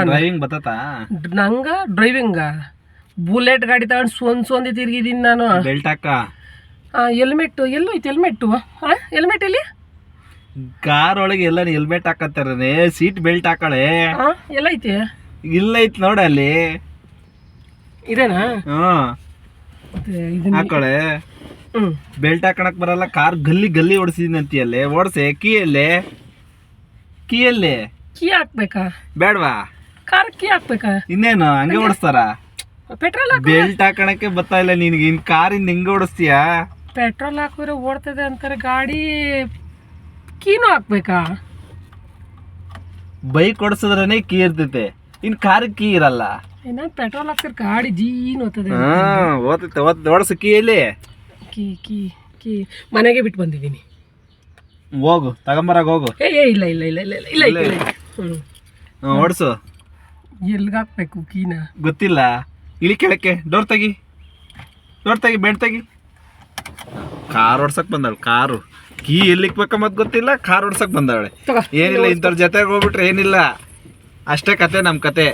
Driving ಬತ್ತತಾ ನಂಗ driving bullet ಗಾಡಿ ತಗೊಂಡು ಸೊಂದಿ ತಿರ್ಗಿದ್ದೀನಿ ನಾನು. ಬೆಲ್ಟ್ ಹಾಕ. ಹೆಲ್ಮೆಟ್ ಎಲ್ಲೋಯ್ತು ಹೆಲ್ಮೆಟ್ಟು? ಹೆಲ್ಮೆಟ್ ಎಲ್ಲಿ? ಕಾರ್ ಒಳಗೆ ಎಲ್ಲ ಹೆಲ್ಮೆಟ್ ಹಾಕತ್ತಾರನೆ, ಸೀಟ್ ಬೆಲ್ಟ್ ಹಾಕಳೆ. ಎಲ್ಲೈತೆ? ಇಲ್ಲ ಐತ್ ನೋಡ ಅಲ್ಲಿ. ಇದೇನಾ? ಹಾಕಳೆ. ಬೆಲ್ಟ್ ಹಾಕಣಕ್ ಬರಲ್ಲ, ಕಾರ್ ಗಲ್ಲಿ ಗಲ್ಲಿ ಓಡಿಸಿದೀನಿ ಅಂತೀಯಲ್ಲೇ. ಓಡಿಸೆ. ಕೀಯಲ್ಲಿ ಕೀ ಹಾಕ್ಬೇಕಾ? ಬೇಡವಾ? ಕಾರ್ ಕೀ ಹಾಕ್ಬೇಕಾ? ಇನ್ನೇನು ಹಂಗೆ ಓಡಿಸ್ತಾರ? ಪೆಟ್ರೋಲ್ ಬೆಲ್ಟ್ ಹಾಕಣಕ್ಕೆ ಬರ್ತಾ ಇಲ್ಲ ನಿನ್ಗೆ. ಇನ್ ಕಾರಿಂದ ಹೆಂಗೆ ಓಡಿಸ್ತೀಯಾ? ಪೆಟ್ರೋಲ್ ಹಾಕಿದ್ರೆ ಓಡ್ತದೆ ಅಂತಾರೆ ಗಾಡಿ. ಕೀನು ಹಾಕ್ಬೇಕಾ? ಬೈಕ್ ಓಡಿಸಿದ್ರನೇ ಕೀ ಇರ್ತೈತೆ, ಇನ್ ಕಾರ್ ಕೀ ಇರಲ್ಲ. ಏನ ಪೆಟ್ರೋಲ್ ಹಾಕ್ತಾರೆ ಗಾಡಿ ಜೀನ್ ಓದ್ತದೆ. ಓದ್ತೈತೆ ಓಡಿಸು. ಕೀಯಲ್ಲಿ ಕೀ ಕೀ ಕೀ ಮನೆಗೆ ಬಿಟ್ಟು ಬಂದಿದ್ದೀನಿ. ಹೋಗು ತಗೊಂಬರಾಗ ಹೋಗು. ಇಲ್ಲ ಇಲ್ಲ ಇಲ್ಲ ಇಲ್ಲ ಇಲ್ಲ ಇಲ್ಲ ಇಲ್ಲ. ಓಡಿಸು. ಎಲ್ಗ ಹಾಕ್ಬೇಕು ಕೀನ? ಗೊತ್ತಿಲ್ಲ. ಇಳಿ ಕೆಳಕ್ಕೆ. ಡೋರ್ ತೆಗಿ, ಬೆಡ್ ತೆಗಿ. ಕಾರ್ ಓಡ್ಸಕ್ ಬಂದಾಳ. ಕಾರು ಕೀ ಎಲ್ಲಿಕ್ ಬೇಕ ಮತ್ ಗೊತ್ತಿಲ್ಲ, ಕಾರ್ ಓಡ್ಸಕ್ ಬಂದಾಳೆ. ಏನಿಲ್ಲ, ಇಂಥವ್ರ ಜೊತೆಗೆ ಹೋಗ್ಬಿಟ್ರೆ ಏನಿಲ್ಲ, ಅಷ್ಟೇ ಕತೆ ನಮ್ ಕತೆ.